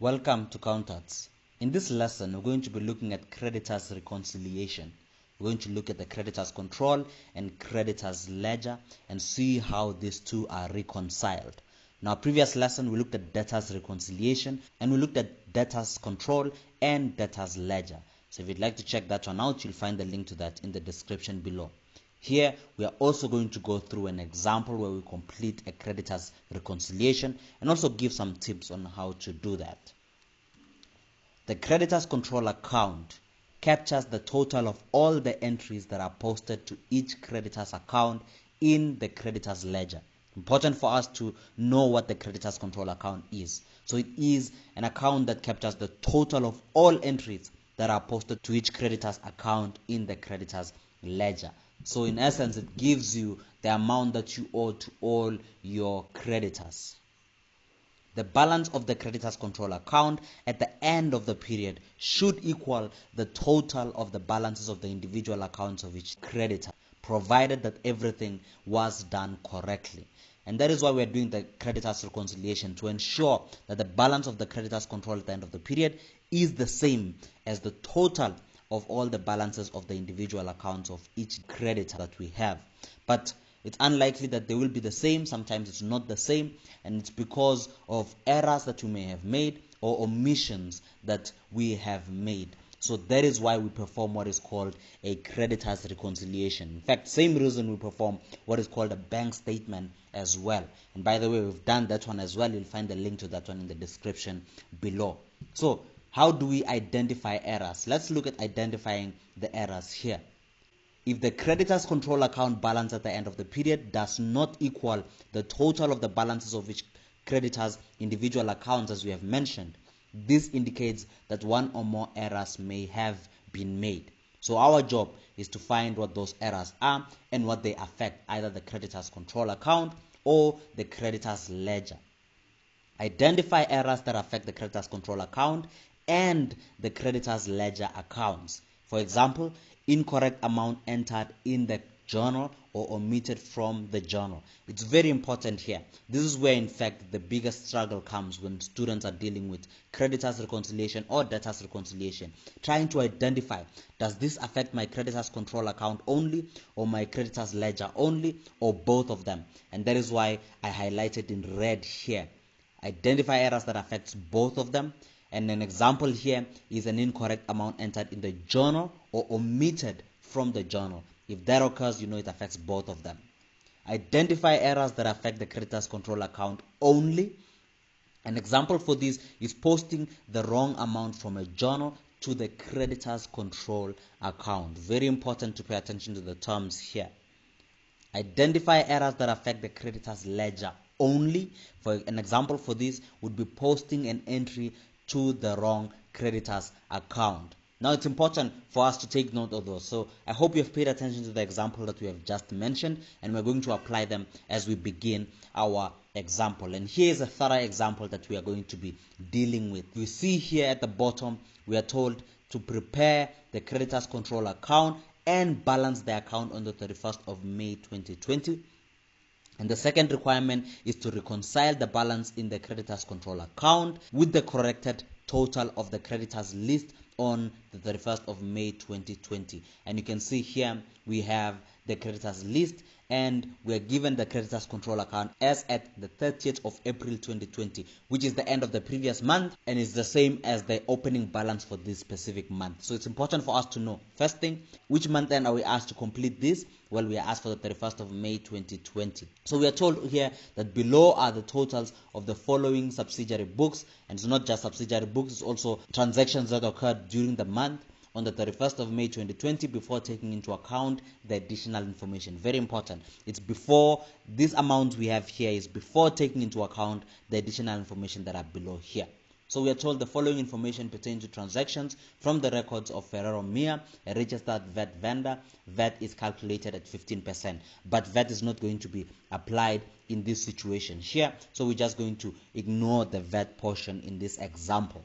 Welcome to Accountants. In this lesson, we're going to be looking at Creditors Reconciliation. We're going to look at the Creditors Control and Creditors Ledger and see how these two are reconciled. In our previous lesson, we looked at Debtors Reconciliation and we looked at Debtors Control and Debtors Ledger. So if you'd like to check that one out, you'll find the link to that in the description below. Here, we are also going to go through an example where we complete a Creditors Reconciliation and also give some tips on how to do that. The Creditors Control Account captures the total of all the entries that are posted to each creditor's account in the Creditors Ledger. Important for us to know what the Creditors Control Account is. So it is an account that captures the total of all entries that are posted to each creditor's account in the Creditors Ledger. So in essence, it gives you the amount that you owe to all your creditors. The balance of the Creditors Control Account at the end of the period should equal the total of the balances of the individual accounts of each creditor, provided that everything was done correctly. And that is why we are doing the Creditors Reconciliation, to ensure that the balance of the Creditors Control at the end of the period is the same as the total of all the balances of the individual accounts of each creditor that we have. But it's unlikely that they will be the same. Sometimes it's not the same, and it's because of errors that we may have made or omissions that we have made. So that is why we perform what is called a Creditors Reconciliation. In fact, same reason we perform what is called a bank statement as well. And by the way, we've done that one as well. You'll find the link to that one in the description below. So how do we identify errors? Let's look at identifying the errors here. If the Creditors Control Account balance at the end of the period does not equal the total of the balances of each creditor's individual accounts, as we have mentioned, this indicates that one or more errors may have been made. So our job is to find what those errors are and what they affect either the Creditors Control Account or the Creditors Ledger. Identify errors that affect the Creditors Control Account and the Creditors Ledger accounts. For example, incorrect amount entered in the journal or omitted from the journal. It's very important here. This is where, in fact, the biggest struggle comes when students are dealing with Creditors Reconciliation or Debtors Reconciliation, trying to identify, does this affect my Creditors Control Account only, or my Creditors Ledger only, or both of them? And that is why I highlighted in red here. Identify errors that affects both of them. And an example here is an incorrect amount entered in the journal or omitted from the journal. If that occurs, you know it affects both of them. Identify errors that affect the Creditors Control Account only. An example for this is posting the wrong amount from a journal to the Creditors Control Account. Very important to pay attention to the terms here. Identify errors that affect the Creditors Ledger only. For an example for this would be posting an entry to the wrong creditor's account. Now it's important for us to take note of those. So I hope you have paid attention to the example that we have just mentioned, and we're going to apply them as we begin our example. And here is a thorough example that we are going to be dealing with. You see here at the bottom, we are told to prepare the Creditors Control Account and balance the account on the 31st of May 2020. And the second requirement is to reconcile the balance in the Creditors Control Account with the corrected total of the creditors list on the 31st of May 2020. And you can see here we have the creditors list, and we are given the Creditors Control Account as at the 30th of April 2020, which is the end of the previous month and is the same as the opening balance for this specific month. So it's important for us to know, first thing, which month then are we asked to complete this? Well, we are asked for the 31st of May 2020. So we are told here that below are the totals of the following subsidiary books, and it's not just subsidiary books, it's also transactions that occurred during the month on the 31st of May 2020 before taking into account the additional information. Very important. It's before, this amount we have here is before taking into account the additional information that are below here. So we are told the following information pertains to transactions from the records of Ferrero Mia, a registered VAT vendor. VAT is calculated at 15%, but VAT is not going to be applied in this situation here. So we're just going to ignore the VAT portion in this example.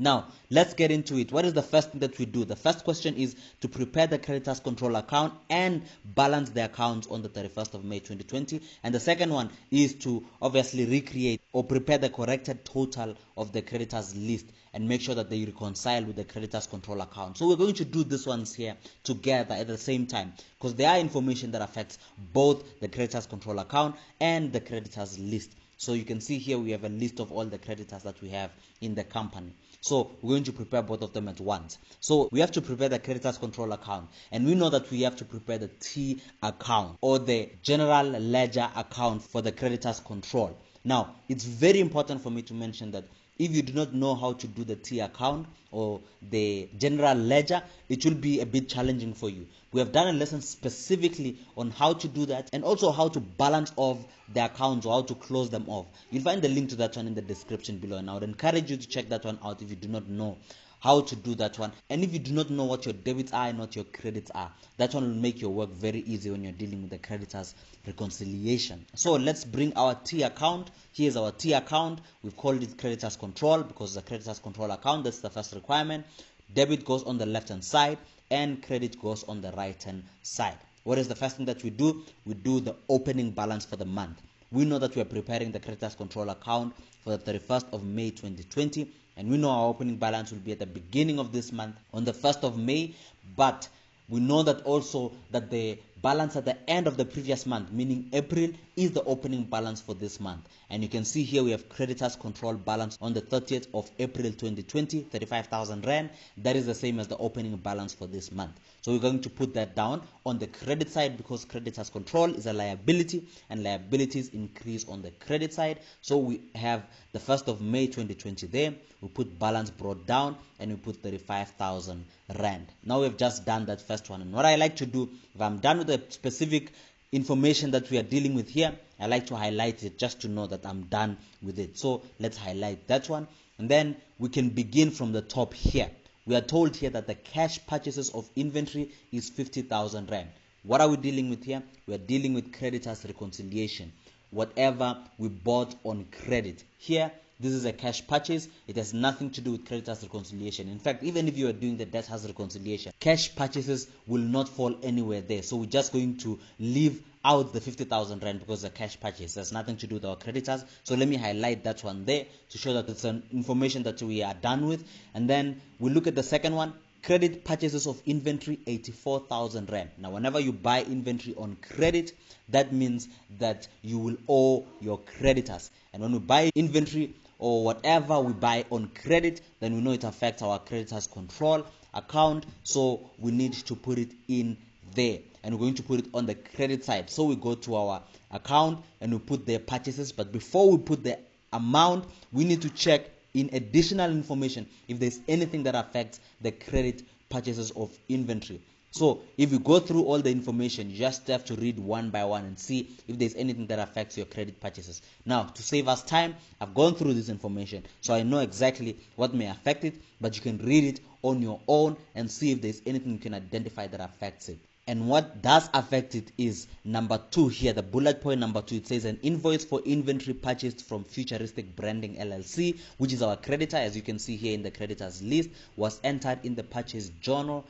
Now, let's get into it. What is the first thing that we do? The first question is to prepare the creditors control account and balance the accounts on the 31st of May 2020. And the second one is to obviously recreate or prepare the corrected total of the creditors list and make sure that they reconcile with the creditors control account. So we're going to do these ones here together at the same time because there are information that affects both the creditors control account and the creditors list. So you can see here we have a list of all the creditors that we have in the company. So we're going to prepare both of them at once. So we have to prepare the creditors control account, and we know that we have to prepare the T account or the general ledger account for the creditors control. Now, it's very important for me to mention that if you do not know how to do the T account or the general ledger, it will be a bit challenging for you. We have done a lesson specifically on how to do that and also how to balance off the accounts or how to close them off. You'll find the link to that one in the description below, and I would encourage you to check that one out if you do not know how to do that one. And if you do not know what your debits are and what your credits are, that one will make your work very easy when you're dealing with the creditors reconciliation. So let's bring our T account. Here's our T account. We've called it creditors control because the creditors control account, that's the first requirement. Debit goes on the left hand side and credit goes on the right hand side. What is the first thing that we do? We do the opening balance for the month. We know that we are preparing the creditors control account for the 31st of May 2020, and we know our opening balance will be at the beginning of this month on the 1st of May, but we know that also that the balance at the end of the previous month, meaning April, is the opening balance for this month. And you can see here we have creditors control balance on the 30th of April 2020, 35,000 Rand. That is the same as the opening balance for this month. So we're going to put that down on the credit side because creditors control is a liability and liabilities increase on the credit side. So we have the 1st of May 2020 there. We put balance brought down and we put 35,000 Rand. Now we've just done that first one. And what I like to do, if I'm done with the specific information that we are dealing with here, I like to highlight it just to know that I'm done with it. So let's highlight that one. And then we can begin from the top here. We are told here that the cash purchases of inventory is 50,000 Rand. What are we dealing with here? We are dealing with creditors reconciliation. Whatever we bought on credit. Here, this is a cash purchase. It has nothing to do with creditors reconciliation. In fact, even if you are doing the debtors reconciliation, cash purchases will not fall anywhere there. So we're just going to leave out the 50,000 Rand because the cash purchase has nothing to do with our creditors. So let me highlight that one there to show that it's an information that we are done with. And then we look at the second one. Credit purchases of inventory, 84,000 Rand. Now, whenever you buy inventory on credit, that means that you will owe your creditors. And when we buy inventory or whatever we buy on credit, then we know it affects our creditors control account. So we need to put it in there. And we're going to put it on the credit side. So we go to our account and we put the purchases. But before we put the amount, we need to check in additional information if there's anything that affects the credit purchases of inventory. So if you go through all the information, you just have to read one by one and see if there's anything that affects your credit purchases. Now, to save us time, I've gone through this information, so I know exactly what may affect it, but you can read it on your own and see if there's anything you can identify that affects it. And what does affect it is number 2 here, the bullet point number 2. It says an invoice for inventory purchased from Futuristic Branding LLC, which is our creditor, as you can see here in the creditors list, was entered in the purchase journal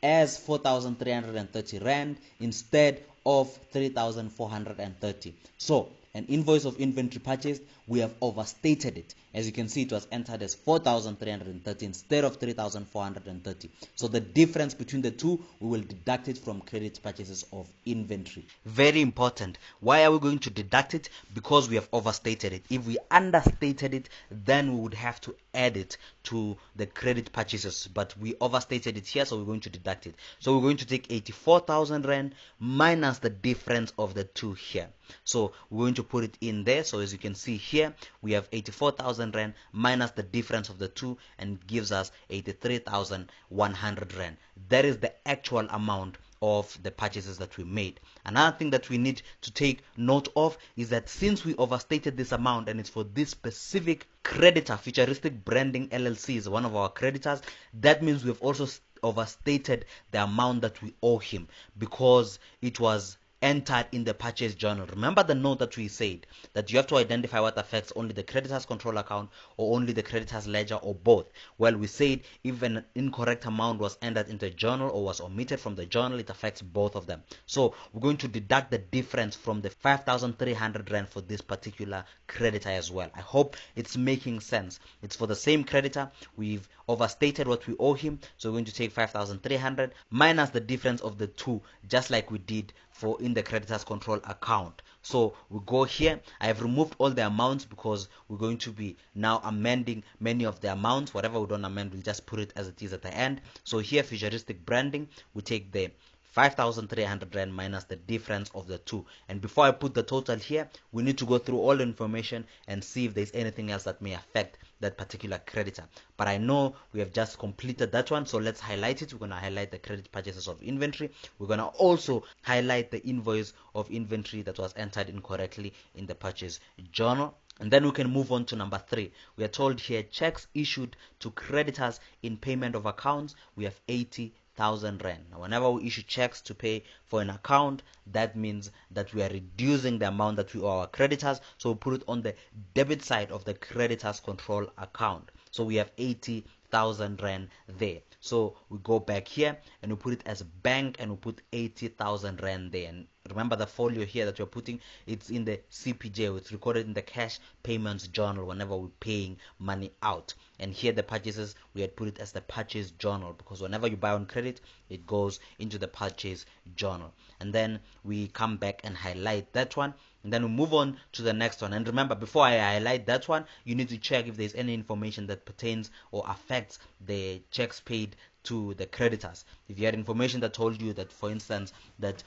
as 4,330 Rand instead of 3,430. So an invoice of inventory purchased, we have overstated it. As you can see, it was entered as 4,330 instead of 3,430. So the difference between the two, we will deduct it from credit purchases of inventory. Very important. Why are we going to deduct it? Because we have overstated it. If we understated it, then we would have to add it to the credit purchases. But we overstated it here, so we're going to deduct it. So we're going to take 84,000 Rand minus the difference of the two here. So we're going to put it in there. So as you can see here, we have 84,000 Rand minus the difference of the two, and gives us 83,100 Rand. That is the actual amount of the purchases that we made. Another thing that we need to take note of is that since we overstated this amount and it's for this specific creditor, Futuristic Branding LLC is one of our creditors, that means we have also overstated the amount that we owe him, because it was entered in the purchase journal. Remember the note that we said that you have to identify what affects only the creditors control account or only the creditors ledger or both. Well, we said if an incorrect amount was entered into a journal or was omitted from the journal, it affects both of them. So we're going to deduct the difference from the 5,300 rand for this particular creditor as well. I hope it's making sense. It's for the same creditor. We've overstated what we owe him, so we're going to take 5,300 minus the difference of the two, just like we did for in the creditors control account. So we go here. I have removed all the amounts because we're going to be now amending many of the amounts. Whatever we don't amend, we'll just put it as it is at the end. So here, futuristic branding, we take the 5,300 rand minus the difference of the two. And before I put the total here, we need to go through all the information and see if there's anything else that may affect that particular creditor. But I know we have just completed that one, so let's highlight it. We're going to highlight the credit purchases of inventory. We're going to also highlight the invoice of inventory that was entered incorrectly in the purchase journal. And then we can move on to number 3. We are told here checks issued to creditors in payment of accounts. We have 80,000 rand. Now, whenever we issue checks to pay for an account, that means that we are reducing the amount that we owe our creditors. So we put it on the debit side of the creditors control account. So we have 80,000 rand there. So we go back here and we put it as bank and we put 80,000 rand there. And remember the folio here that we're putting, it's in the CPJ, it's recorded in the cash payments journal whenever we're paying money out. And here the purchases, we had put it as the purchase journal because whenever you buy on credit, it goes into the purchase journal. And then we come back and highlight that one. And then we move on to the next one. And remember, before I highlight that one, you need to check if there's any information that pertains or affects the checks paid to the creditors. If you had information that told you that, for instance, that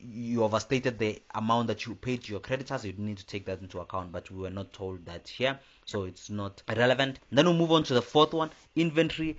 you overstated the amount that you paid to your creditors, you need to take that into account, but we were not told that here, so it's not relevant. And then we'll move on to the fourth one, inventory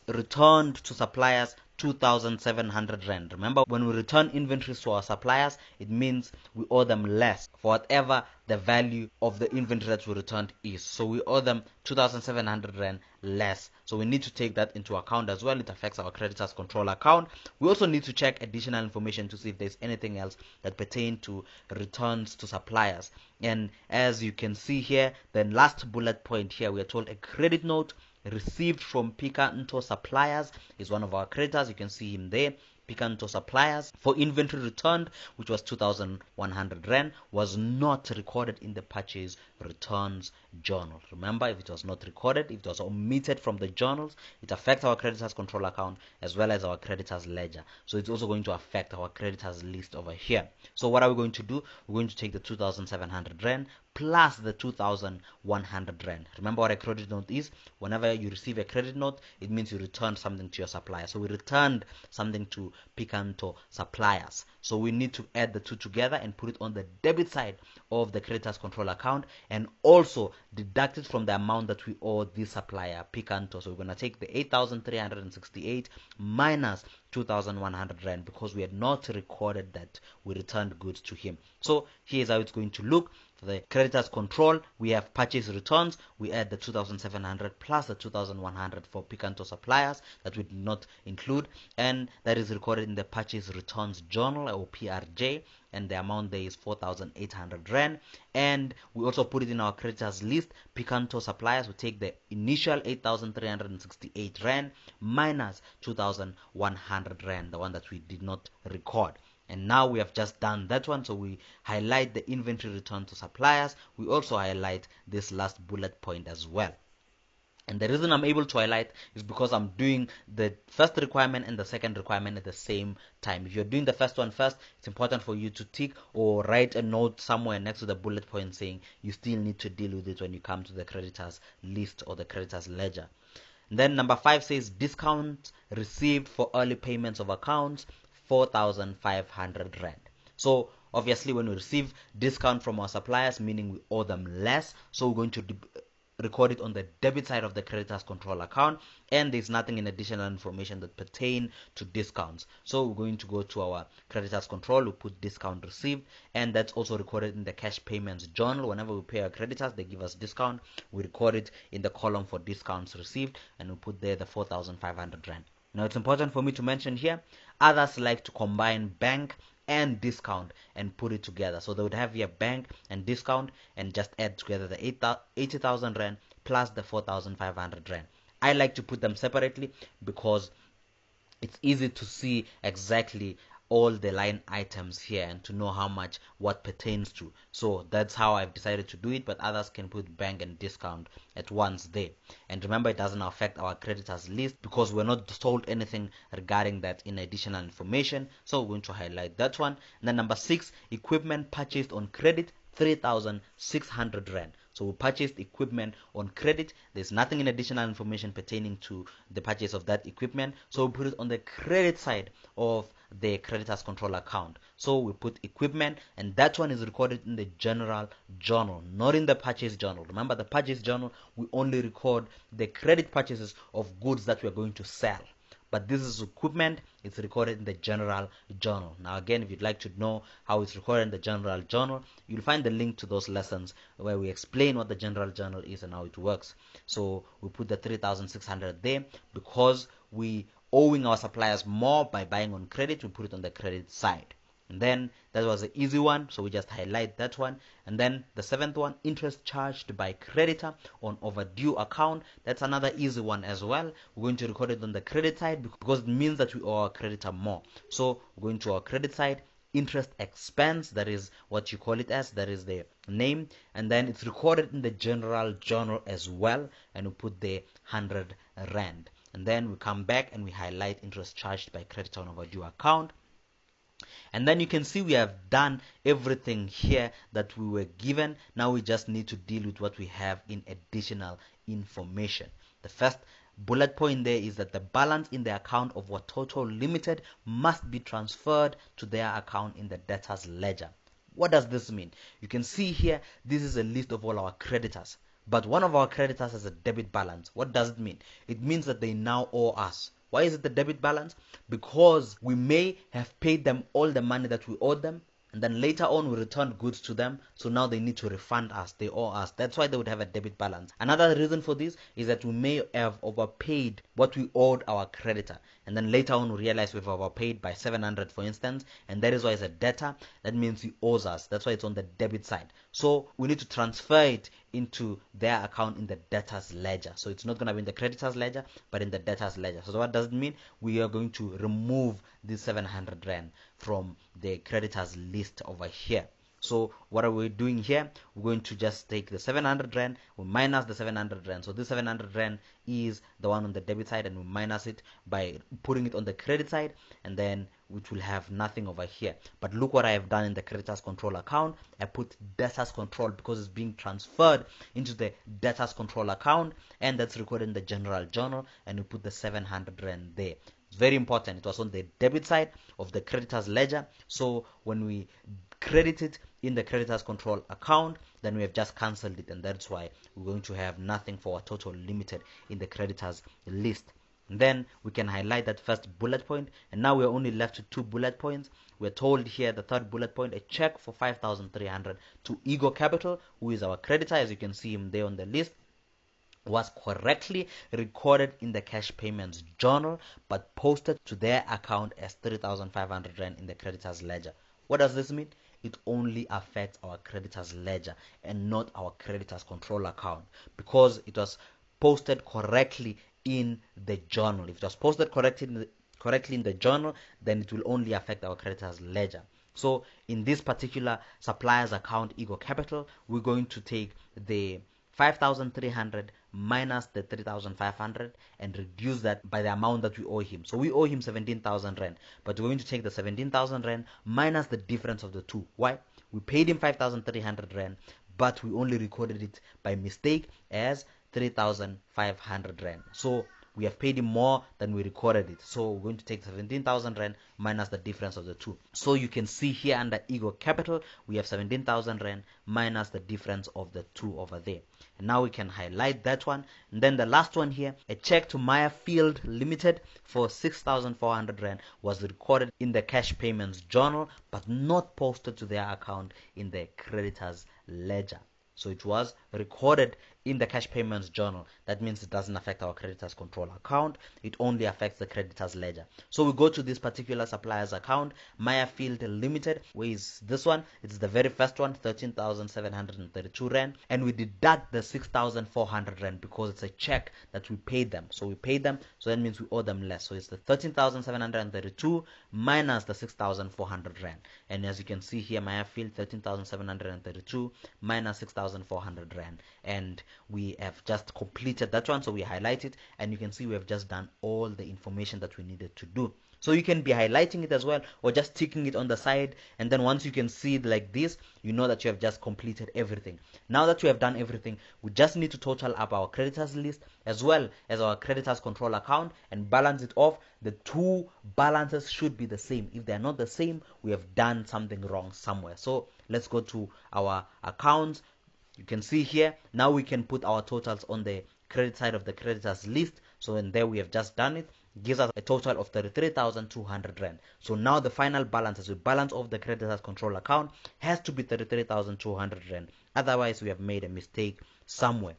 returned to suppliers 2,700 rand. Remember, when we return inventories to our suppliers, it means we owe them less for whatever the value of the inventory that we returned is. So we owe them 2,700 rand less. So we need to take that into account as well. It affects our creditors control account. We also need to check additional information to see if there's anything else that pertain to returns to suppliers. And as you can see here, the last bullet point here, we are told a credit note received from Picanto suppliers is one of our creditors. You can see him there, Picanto suppliers, for inventory returned, which was 2,100 rand, was not recorded in the purchase returns journal. Remember, if it was not recorded, if it was omitted from the journals, it affects our creditors control account as well as our creditors ledger. So it's also going to affect our creditors list over here. So what are we going to do? We're going to take the 2,700 rand plus the 2,100 rand. Remember what a credit note is? Whenever you receive a credit note, it means you returned something to your supplier. So we returned something to Picanto suppliers. So we need to add the two together and put it on the debit side of the creditors control account and also deduct it from the amount that we owe this supplier, Picanto. So we're going to take the 8,368 minus 2,100 rand because we had not recorded that we returned goods to him. So here's how it's going to look. For the creditors control, we have purchase returns. We add the 2,700 plus the 2,100 for Picanto suppliers that we did not include, and that is recorded in the purchase returns journal or PRJ, and the amount there is 4,800 rand. And we also put it in our creditors list. Picanto suppliers, we take the initial 8,368 rand minus 2,100 rand, the one that we did not record. And now we have just done that one, so we highlight the inventory return to suppliers. We also highlight this last bullet point as well. And the reason I'm able to highlight is because I'm doing the first requirement and the second requirement at the same time. If you're doing the first one first, it's important for you to tick or write a note somewhere next to the bullet point saying you still need to deal with it when you come to the creditors list or the creditors ledger. And then number 5 says discount received for early payments of accounts, 4,500 rand. So obviously when we receive discount from our suppliers, meaning we owe them less, so we're going to record it on the debit side of the creditors control account, and there's nothing in additional information that pertain to discounts. So we're going to go to our creditors control, we put discount received, and that's also recorded in the cash payments journal. Whenever we pay our creditors, they give us discount, we record it in the column for discounts received, and we put there the 4,500 rand. Now it's important for me to mention here, others like to combine bank and discount and put it together. So they would have your bank and discount and just add together the 80,000 rand plus the 4,500 rand. I like to put them separately because it's easy to see exactly all the line items here and to know how much what pertains to. So that's how I've decided to do it, but others can put bank and discount at once there. And remember, it doesn't affect our creditors list because we're not told anything regarding that in additional information. So we're going to highlight that one. And then number 6, equipment purchased on credit, 3,600 rand. So we purchased equipment on credit. There's nothing in additional information pertaining to the purchase of that equipment. So we put it on the credit side of the creditors control account. So we put equipment, and that one is recorded in the general journal, not in the purchase journal. Remember, the purchase journal, we only record the credit purchases of goods that we're going to sell. But this is equipment, it's recorded in the general journal. Now again, if you'd like to know how it's recorded in the general journal, you'll find the link to those lessons where we explain what the general journal is and how it works. So we put the 3,600 there because we owing our suppliers more by buying on credit. We put it on the credit side. And then that was an easy one, so we just highlight that one. And then the 7th one, interest charged by creditor on overdue account. That's another easy one as well. We're going to record it on the credit side because it means that we owe our creditor more. So we're going to our credit side, interest expense, that is what you call it as, that is the name. And then it's recorded in the general journal as well, and we put the 100 rand. And then we come back and we highlight interest charged by creditor on overdue account. And then you can see we have done everything here that we were given. Now we just need to deal with what we have in additional information. The first bullet point there is that the balance in the account of Watoto Limited must be transferred to their account in the debtors ledger. What does this mean? You can see here, this is a list of all our creditors. But one of our creditors has a debit balance. What does it mean? It means that they now owe us. Why is it the debit balance? Because we may have paid them all the money that we owed them, and then later on we returned goods to them, so now they need to refund us, they owe us. That's why they would have a debit balance. Another reason for this is that we may have overpaid what we owed our creditor, and then later on we realize we've overpaid by 700 for instance, and that is why it's a debtor. That means he owes us. That's why it's on the debit side. So we need to transfer it into their account in the debtors ledger. So it's not going to be in the creditors ledger, but in the debtors ledger. So what does it mean? We are going to remove this 700 rand from the creditors list over here. So what are we doing here? We're going to just take the 700 rand, we minus the 700 rand. So this 700 rand is the one on the debit side, and we minus it by putting it on the credit side, and then which will have nothing over here. But look what I have done in the creditors control account. I put debtors control because it's being transferred into the debtors control account, and that's recorded in the general journal, and we put the 700 rand there. It's very important. It was on the debit side of the creditors ledger. So when we credit it in the creditors control account, then we have just cancelled it, and that's why we're going to have nothing for Watoto Limited in the creditors list. And then we can highlight that first bullet point, and now we're only left with 2 bullet points. We're told here the third bullet point, a check for 5,300 to Ego Capital, who is our creditor, as you can see him there on the list, was correctly recorded in the cash payments journal but posted to their account as 3,500 rand in the creditors ledger. What does this mean? It only affects our creditors ledger and not our creditors control account, because it was posted correctly in the journal. If it was posted correctly in the journal, then it will only affect our creditors ledger. So in this particular supplier's account, Ego Capital, we're going to take the 5,300 minus the 3,500 and reduce that by the amount that we owe him. So we owe him 17,000 rand, but we're going to take the 17,000 rand minus the difference of the two. Why? We paid him 5,300 rand, but we only recorded it by mistake as 3,500 rand. So we have paid him more than we recorded it. So we're going to take 17,000 rand minus the difference of the two. So you can see here under Ego Capital, we have 17,000 rand minus the difference of the two over there. And now we can highlight that one. And then the last one here, a check to Maya Field Limited for 6,400 rand was recorded in the cash payments journal, but not posted to their account in the creditors ledger. So it was recorded in the cash payments journal. That means it doesn't affect our creditors control account. It only affects the creditors ledger. So we go to this particular supplier's account, Maya Field Limited. Where is this one? It's the very first one, 13,732 rand, and we deduct the 6,400 rand because it's a check that we paid them. So we paid them, so that means we owe them less. So it's the 13,732 minus the 6,400 rand. And as you can see here, Maya Field 13,732 minus 6,400 rand, and we have just completed that one. So we highlight it, and you can see we have just done all the information that we needed to do. So you can be highlighting it as well, or just ticking it on the side, and then once you can see it like this, you know that you have just completed everything. Now that you have done everything, we just need to total up our creditors list as well as our creditors control account and balance it off. The two balances should be the same. If they are not the same, we have done something wrong somewhere. So let's go to our accounts. You can see here, now we can put our totals on the credit side of the creditors list. So in there we have just done it. Gives us a total of 33,200 rand. So now the final balance as we balance off the creditors control account has to be 33,200 rand. Otherwise we have made a mistake somewhere.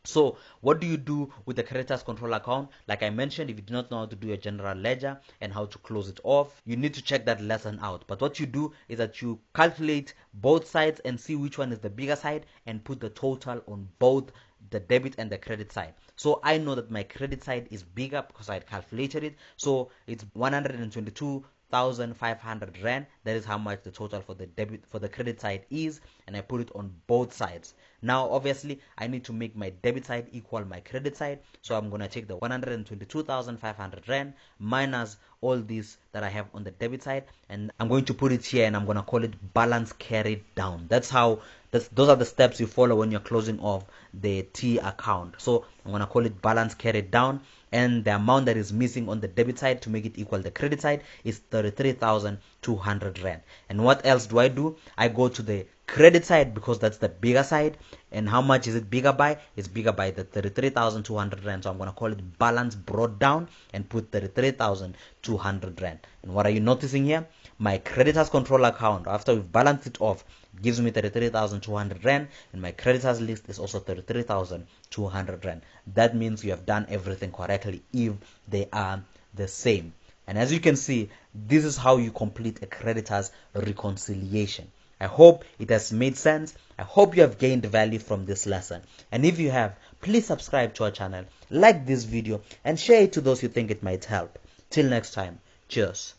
So what do you do with the creditors control account? Like I mentioned, if you do not know how to do a general ledger and how to close it off, you need to check that lesson out. But what you do is that you calculate both sides and see which one is the bigger side and put the total on both the debit and the credit side. So I know that my credit side is bigger because I had calculated it. So it's 122,500 rand. That is how much the total for the debit for the credit side is, and I put it on both sides. Now obviously I need to make my debit side equal my credit side, so I'm gonna take the 122,500 rand minus all these that I have on the debit side, and I'm going to put it here, and I'm gonna call it balance carried down. Those are the steps you follow when you're closing off the T account. So I'm gonna call it balance carried down, and the amount that is missing on the debit side to make it equal the credit side is 33,200 rand. And what else do? I go to the credit side because that's the bigger side. And how much is it bigger by? It's bigger by the 33,200 rand. So I'm going to call it balance brought down and put 33,200 rand. And what are you noticing here? My creditors control account, after we've balanced it off, gives me 33,200 rand, and my creditors list is also 33,200 rand. That means you have done everything correctly if they are the same. And as you can see, this is how you complete a creditors reconciliation. I hope it has made sense. I hope you have gained value from this lesson. And if you have, please subscribe to our channel, like this video, and share it to those you think it might help. Till next time, cheers.